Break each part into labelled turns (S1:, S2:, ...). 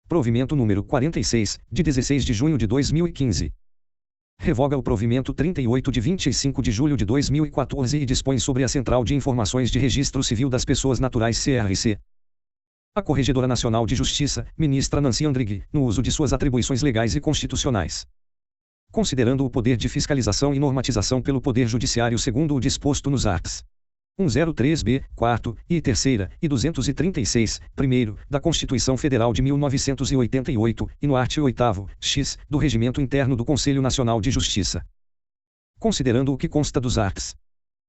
S1: Provimento número 46, de 16 de junho de 2015. Revoga o provimento 38 de 25 de julho de 2014 e dispõe sobre a Central de Informações de Registro Civil das Pessoas Naturais CRC. A Corregedora Nacional de Justiça, ministra Nancy Andrighi, no uso de suas atribuições legais e constitucionais. Considerando o poder de fiscalização e normatização pelo Poder Judiciário segundo o disposto nos arts. 103b, 4º, e 3º, e 236, 1º, da Constituição Federal de 1988, e no art. 8º, x, do Regimento Interno do Conselho Nacional de Justiça. Considerando o que consta dos arts.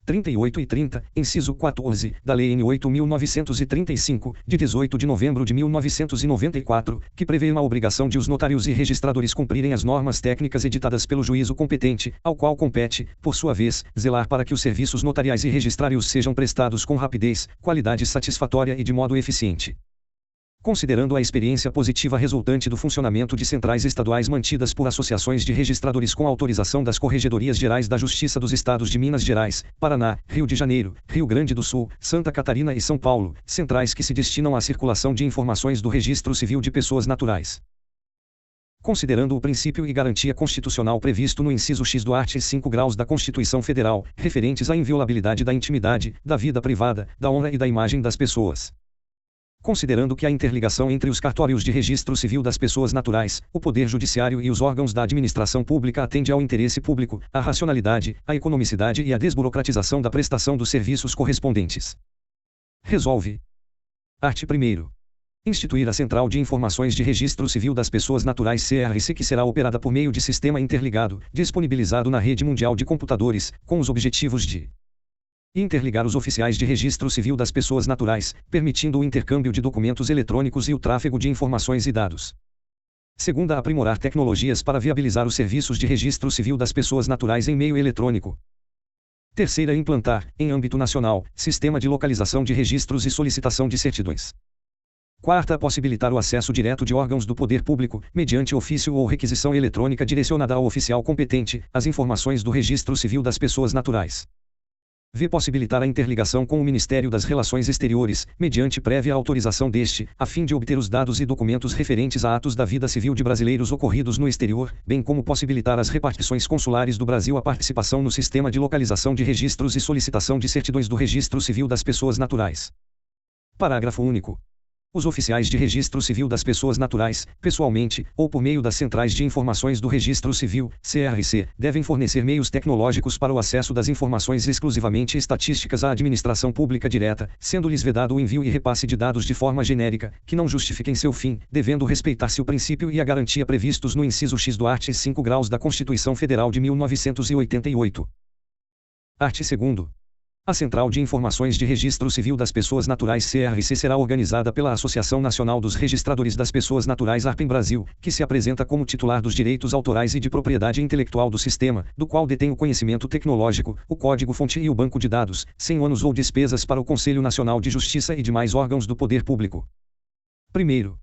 S1: 38 e 30, inciso 14, da Lei N. 8.935, de 18 de novembro de 1994, que prevê a obrigação de os notários e registradores cumprirem as normas técnicas editadas pelo juízo competente, ao qual compete, por sua vez, zelar para que os serviços notariais e registrários sejam prestados com rapidez, qualidade satisfatória e de modo eficiente. Considerando a experiência positiva resultante do funcionamento de centrais estaduais mantidas por associações de registradores com autorização das Corregedorias Gerais da Justiça dos Estados de Minas Gerais, Paraná, Rio de Janeiro, Rio Grande do Sul, Santa Catarina e São Paulo, centrais que se destinam à circulação de informações do Registro Civil de Pessoas Naturais. Considerando o princípio e garantia constitucional previsto no inciso X do art. 5 graus da Constituição Federal, referentes à inviolabilidade da intimidade, da vida privada, da honra e da imagem das pessoas. Considerando que a interligação entre os cartórios de registro civil das pessoas naturais, o Poder Judiciário e os órgãos da administração pública atende ao interesse público, à racionalidade, à economicidade e à desburocratização da prestação dos serviços correspondentes. Resolve. Art. 1º. Instituir a Central de Informações de Registro Civil das Pessoas Naturais CRC, que será operada por meio de sistema interligado, disponibilizado na rede mundial de computadores, com os objetivos de interligar os oficiais de registro civil das pessoas naturais, permitindo o intercâmbio de documentos eletrônicos e o tráfego de informações e dados. Segunda, aprimorar tecnologias para viabilizar os serviços de registro civil das pessoas naturais em meio eletrônico. Terceira, implantar, em âmbito nacional, sistema de localização de registros e solicitação de certidões. Quarta, possibilitar o acesso direto de órgãos do poder público, mediante ofício ou requisição eletrônica direcionada ao oficial competente, às informações do registro civil das pessoas naturais. V. Possibilitar a interligação com o Ministério das Relações Exteriores, mediante prévia autorização deste, a fim de obter os dados e documentos referentes a atos da vida civil de brasileiros ocorridos no exterior, bem como possibilitar às repartições consulares do Brasil a participação no sistema de localização de registros e solicitação de certidões do Registro Civil das Pessoas Naturais. Parágrafo único. Os oficiais de registro civil das pessoas naturais, pessoalmente, ou por meio das Centrais de Informações do Registro Civil, CRC, devem fornecer meios tecnológicos para o acesso das informações exclusivamente estatísticas à administração pública direta, sendo-lhes vedado o envio e repasse de dados de forma genérica, que não justifiquem seu fim, devendo respeitar-se o princípio e a garantia previstos no inciso X do art. 5 graus da Constituição Federal de 1988. Art. 2º. A Central de Informações de Registro Civil das Pessoas Naturais CRC será organizada pela Associação Nacional dos Registradores das Pessoas Naturais ARPEN Brasil, que se apresenta como titular dos direitos autorais e de propriedade intelectual do sistema, do qual detém o conhecimento tecnológico, o código-fonte e o banco de dados, sem ônus ou despesas para o Conselho Nacional de Justiça e demais órgãos do poder público. Primeiro,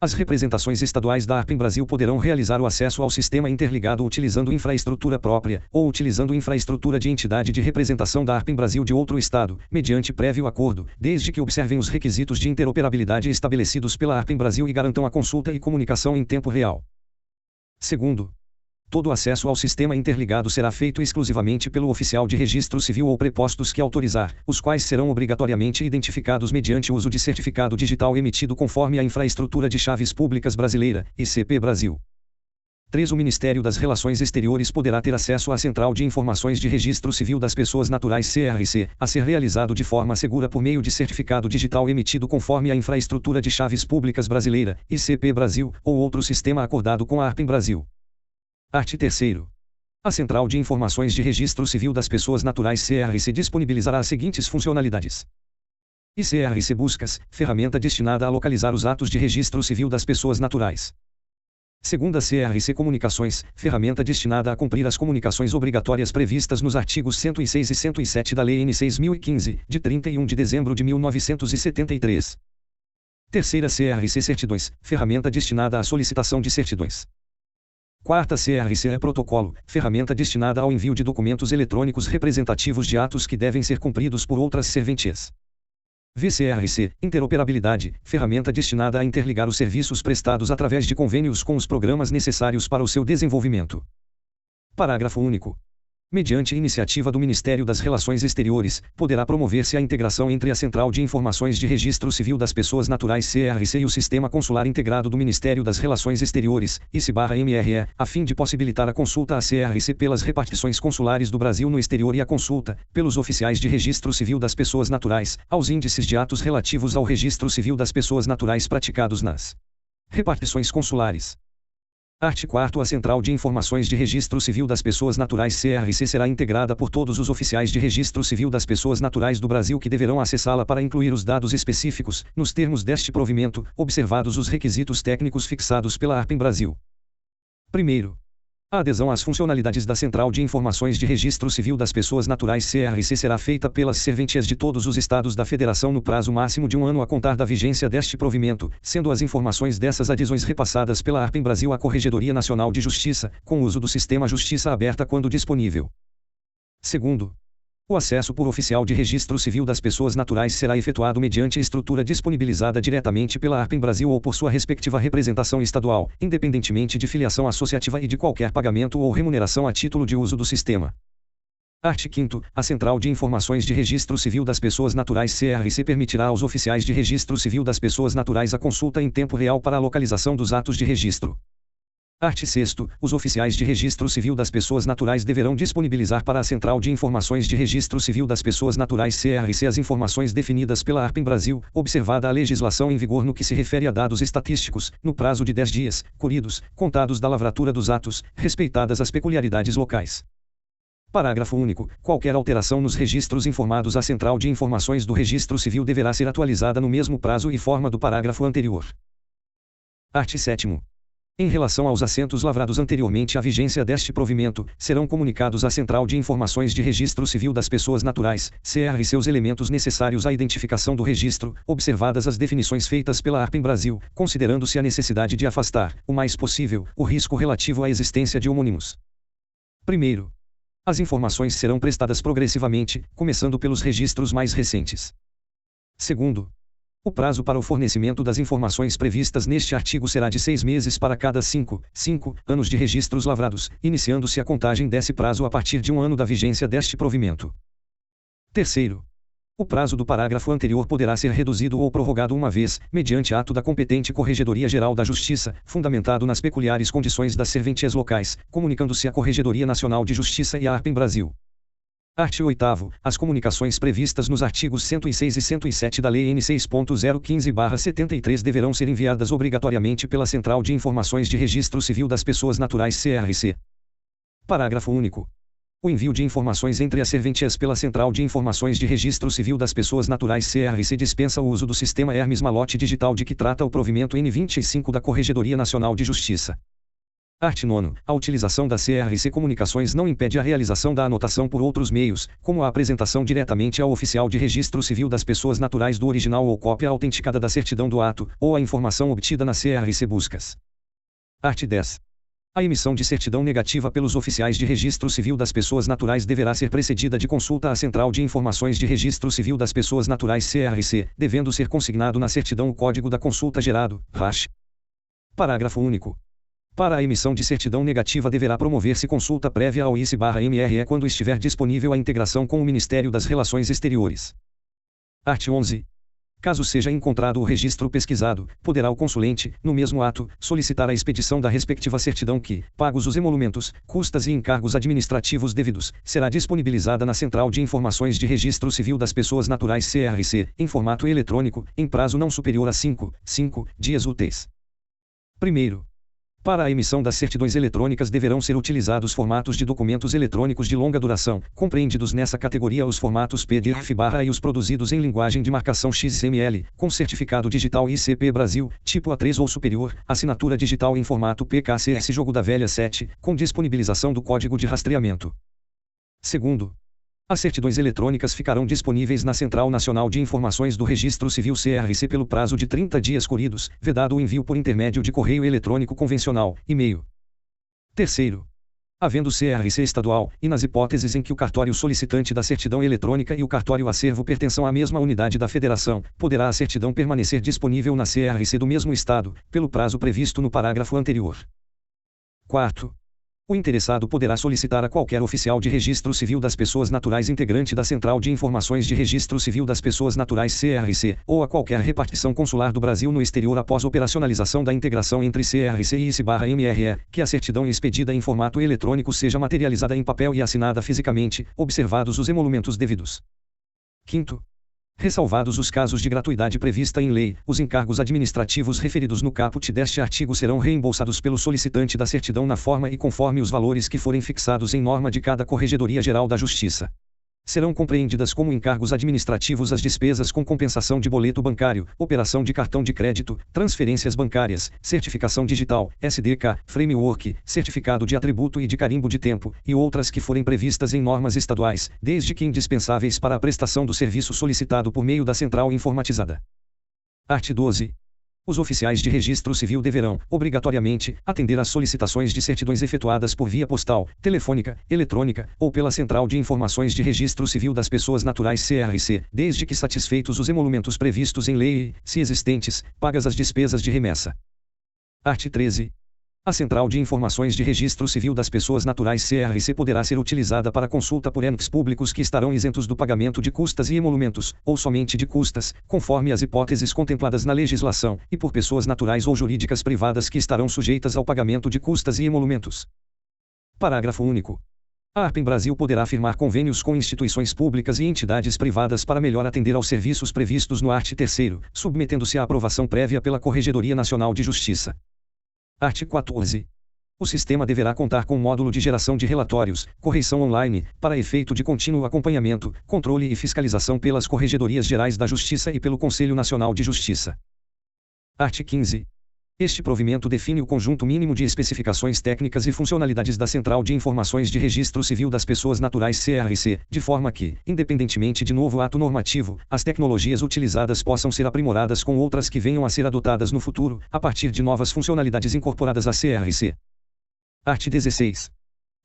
S1: as representações estaduais da ARPEN Brasil poderão realizar o acesso ao sistema interligado utilizando infraestrutura própria, ou utilizando infraestrutura de entidade de representação da ARPEN Brasil de outro estado, mediante prévio acordo, desde que observem os requisitos de interoperabilidade estabelecidos pela ARPEN Brasil e garantam a consulta e comunicação em tempo real. Segundo, todo acesso ao sistema interligado será feito exclusivamente pelo oficial de registro civil ou prepostos que autorizar, os quais serão obrigatoriamente identificados mediante o uso de certificado digital emitido conforme a Infraestrutura de Chaves Públicas Brasileira, ICP Brasil. 3. O Ministério das Relações Exteriores poderá ter acesso à Central de Informações de Registro Civil das Pessoas Naturais CRC, a ser realizado de forma segura por meio de certificado digital emitido conforme a Infraestrutura de Chaves Públicas Brasileira, ICP Brasil, ou outro sistema acordado com a ARPEN Brasil. Art. 3º. A Central de Informações de Registro Civil das Pessoas Naturais CRC disponibilizará as seguintes funcionalidades. ICRC Buscas, ferramenta destinada a localizar os atos de registro civil das pessoas naturais. Segunda, CRC Comunicações, ferramenta destinada a cumprir as comunicações obrigatórias previstas nos artigos 106 e 107 da Lei N. 6.015, de 31 de dezembro de 1973. Terceira, CRC Certidões, ferramenta destinada à solicitação de certidões. Quarta, CRC é Protocolo, ferramenta destinada ao envio de documentos eletrônicos representativos de atos que devem ser cumpridos por outras serventias. VCRC, interoperabilidade, ferramenta destinada a interligar os serviços prestados através de convênios com os programas necessários para o seu desenvolvimento. Parágrafo único. Mediante iniciativa do Ministério das Relações Exteriores, poderá promover-se a integração entre a Central de Informações de Registro Civil das Pessoas Naturais CRC e o Sistema Consular Integrado do Ministério das Relações Exteriores, ICE/MRE, a fim de possibilitar a consulta à CRC pelas repartições consulares do Brasil no exterior e a consulta, pelos oficiais de Registro Civil das Pessoas Naturais, aos índices de atos relativos ao Registro Civil das Pessoas Naturais praticados nas repartições consulares. Art. 4º. A Central de Informações de Registro Civil das Pessoas Naturais CRC será integrada por todos os oficiais de Registro Civil das Pessoas Naturais do Brasil que deverão acessá-la para incluir os dados específicos, nos termos deste provimento, observados os requisitos técnicos fixados pela ARPEN Brasil. Primeiro, a adesão às funcionalidades da Central de Informações de Registro Civil das Pessoas Naturais CRC será feita pelas serventias de todos os estados da Federação no prazo máximo de 1 ano a contar da vigência deste provimento, sendo as informações dessas adesões repassadas pela ARPEN Brasil à Corregedoria Nacional de Justiça, com uso do sistema Justiça Aberta quando disponível. Segundo, o acesso por oficial de Registro Civil das Pessoas Naturais será efetuado mediante estrutura disponibilizada diretamente pela ARPEN Brasil ou por sua respectiva representação estadual, independentemente de filiação associativa e de qualquer pagamento ou remuneração a título de uso do sistema. Art. 5º. A Central de Informações de Registro Civil das Pessoas Naturais CRC permitirá aos oficiais de Registro Civil das Pessoas Naturais a consulta em tempo real para a localização dos atos de registro. Art. 6º. Os oficiais de Registro Civil das Pessoas Naturais deverão disponibilizar para a Central de Informações de Registro Civil das Pessoas Naturais CRC as informações definidas pela ARPEN Brasil, observada a legislação em vigor no que se refere a dados estatísticos, no prazo de 10 dias, corridos, contados da lavratura dos atos, respeitadas as peculiaridades locais. Parágrafo único. Qualquer alteração nos registros informados à Central de Informações do Registro Civil deverá ser atualizada no mesmo prazo e forma do parágrafo anterior. Art. 7º. Em relação aos assentos lavrados anteriormente à vigência deste provimento, serão comunicados à Central de Informações de Registro Civil das Pessoas Naturais, CRC, os elementos necessários à identificação do registro, observadas as definições feitas pela ARPEN Brasil, considerando-se a necessidade de afastar, o mais possível, o risco relativo à existência de homônimos. Primeiro, as informações serão prestadas progressivamente, começando pelos registros mais recentes. Segundo, o prazo para o fornecimento das informações previstas neste artigo será de 6 meses para cada 5 anos de registros lavrados, iniciando-se a contagem desse prazo a partir de 1 ano da vigência deste provimento. Terceiro, o prazo do parágrafo anterior poderá ser reduzido ou prorrogado uma vez, mediante ato da competente Corregedoria Geral da Justiça, fundamentado nas peculiares condições das serventias locais, comunicando-se à Corregedoria Nacional de Justiça e à ARPEN Brasil. Art. 8º. As comunicações previstas nos artigos 106 e 107 da Lei N. 6.015/73 deverão ser enviadas obrigatoriamente pela Central de Informações de Registro Civil das Pessoas Naturais CRC. Parágrafo único. O envio de informações entre as serventias pela Central de Informações de Registro Civil das Pessoas Naturais CRC dispensa o uso do sistema Hermes Malote Digital de que trata o provimento N25 da Corregedoria Nacional de Justiça. Art. 9º. A utilização da CRC Comunicações não impede a realização da anotação por outros meios, como a apresentação diretamente ao oficial de Registro Civil das Pessoas Naturais do original ou cópia autenticada da certidão do ato, ou a informação obtida na CRC Buscas. Art. 10. A emissão de certidão negativa pelos oficiais de Registro Civil das Pessoas Naturais deverá ser precedida de consulta à Central de Informações de Registro Civil das Pessoas Naturais CRC, devendo ser consignado na certidão o código da consulta gerado, RACH. Parágrafo único. Para a emissão de certidão negativa deverá promover-se consulta prévia ao ICE/MRE quando estiver disponível a integração com o Ministério das Relações Exteriores. Art. 11. Caso seja encontrado o registro pesquisado, poderá o consulente, no mesmo ato, solicitar a expedição da respectiva certidão que, pagos os emolumentos, custas e encargos administrativos devidos, será disponibilizada na Central de Informações de Registro Civil das Pessoas Naturais CRC, em formato eletrônico, em prazo não superior a 5 dias úteis. Primeiro, para a emissão das certidões eletrônicas deverão ser utilizados formatos de documentos eletrônicos de longa duração, compreendidos nessa categoria os formatos PDF/ e os produzidos em linguagem de marcação XML, com certificado digital ICP Brasil, tipo A3 ou superior, assinatura digital em formato PKCS Jogo da Velha 7, com disponibilização do código de rastreamento. Segundo, as certidões eletrônicas ficarão disponíveis na Central Nacional de Informações do Registro Civil CRC pelo prazo de 30 dias corridos, vedado o envio por intermédio de correio eletrônico convencional, e-mail. Terceiro, havendo CRC estadual, e nas hipóteses em que o cartório solicitante da certidão eletrônica e o cartório acervo pertençam à mesma unidade da federação, poderá a certidão permanecer disponível na CRC do mesmo estado, pelo prazo previsto no parágrafo anterior. Quarto, o interessado poderá solicitar a qualquer oficial de registro civil das pessoas naturais integrante da Central de Informações de Registro Civil das Pessoas Naturais CRC, ou a qualquer repartição consular do Brasil no exterior após operacionalização da integração entre CRC e ICE/MRE, que a certidão expedida em formato eletrônico seja materializada em papel e assinada fisicamente, observados os emolumentos devidos. Quinto, ressalvados os casos de gratuidade prevista em lei, os encargos administrativos referidos no caput deste artigo serão reembolsados pelo solicitante da certidão na forma e conforme os valores que forem fixados em norma de cada Corregedoria Geral da Justiça. Serão compreendidas como encargos administrativos as despesas com compensação de boleto bancário, operação de cartão de crédito, transferências bancárias, certificação digital, SDK, framework, certificado de atributo e de carimbo de tempo, e outras que forem previstas em normas estaduais, desde que indispensáveis para a prestação do serviço solicitado por meio da central informatizada. Art. 12. Os oficiais de registro civil deverão, obrigatoriamente, atender às solicitações de certidões efetuadas por via postal, telefônica, eletrônica, ou pela Central de Informações de Registro Civil das Pessoas Naturais CRC, desde que satisfeitos os emolumentos previstos em lei e, se existentes, pagas as despesas de remessa. Art. 13. A Central de Informações de Registro Civil das Pessoas Naturais CRC poderá ser utilizada para consulta por entes públicos que estarão isentos do pagamento de custas e emolumentos, ou somente de custas, conforme as hipóteses contempladas na legislação, e por pessoas naturais ou jurídicas privadas que estarão sujeitas ao pagamento de custas e emolumentos. Parágrafo único. A ARPEM Brasil poderá firmar convênios com instituições públicas e entidades privadas para melhor atender aos serviços previstos no art. 3º, submetendo-se à aprovação prévia pela Corregedoria Nacional de Justiça. Art. 14. O sistema deverá contar com módulo de geração de relatórios, correição online, para efeito de contínuo acompanhamento, controle e fiscalização pelas Corregedorias Gerais da Justiça e pelo Conselho Nacional de Justiça. Art. 15. Este provimento define o conjunto mínimo de especificações técnicas e funcionalidades da Central de Informações de Registro Civil das Pessoas Naturais CRC, de forma que, independentemente de novo ato normativo, as tecnologias utilizadas possam ser aprimoradas com outras que venham a ser adotadas no futuro, a partir de novas funcionalidades incorporadas à CRC. Art. 16.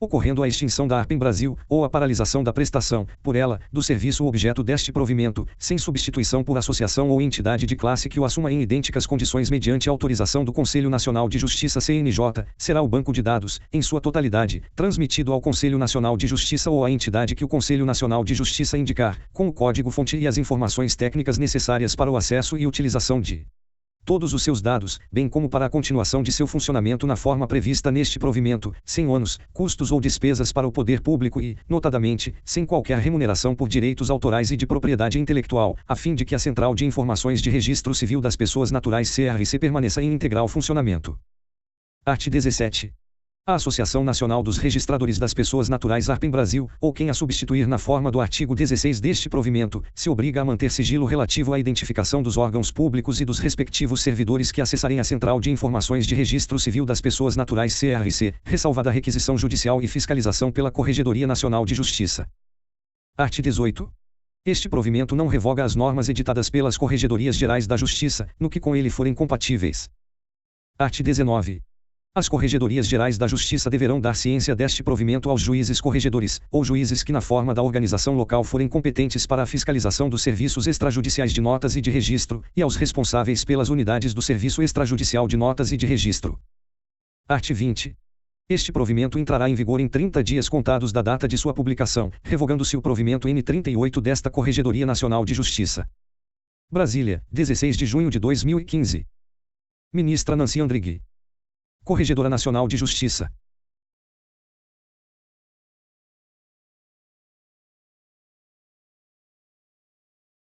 S1: Ocorrendo a extinção da ARPEM Brasil, ou a paralisação da prestação, por ela, do serviço objeto deste provimento, sem substituição por associação ou entidade de classe que o assuma em idênticas condições mediante autorização do Conselho Nacional de Justiça CNJ, será o banco de dados, em sua totalidade, transmitido ao Conselho Nacional de Justiça ou à entidade que o Conselho Nacional de Justiça indicar, com o código-fonte e as informações técnicas necessárias para o acesso e utilização de todos os seus dados, bem como para a continuação de seu funcionamento na forma prevista neste provimento, sem ônus, custos ou despesas para o poder público e, notadamente, sem qualquer remuneração por direitos autorais e de propriedade intelectual, a fim de que a Central de Informações de Registro Civil das Pessoas Naturais CRC permaneça em integral funcionamento. Art. 17. A Associação Nacional dos Registradores das Pessoas Naturais ARPEM Brasil, ou quem a substituir na forma do artigo 16 deste provimento, se obriga a manter sigilo relativo à identificação dos órgãos públicos e dos respectivos servidores que acessarem a Central de Informações de Registro Civil das Pessoas Naturais CRC, ressalvada a requisição judicial e fiscalização pela Corregedoria Nacional de Justiça. Art. 18. Este provimento não revoga as normas editadas pelas Corregedorias Gerais da Justiça, no que com ele forem compatíveis. Art. 19. As Corregedorias Gerais da Justiça deverão dar ciência deste provimento aos juízes corregedores, ou juízes que na forma da organização local forem competentes para a fiscalização dos serviços extrajudiciais de notas e de registro, e aos responsáveis pelas unidades do Serviço Extrajudicial de Notas e de Registro. Art. 20. Este provimento entrará em vigor em 30 dias contados da data de sua publicação, revogando-se o provimento N38 desta Corregedoria Nacional de Justiça. Brasília, 16 de junho de 2015. Ministra Nancy Andrighi. Corregedora Nacional de Justiça.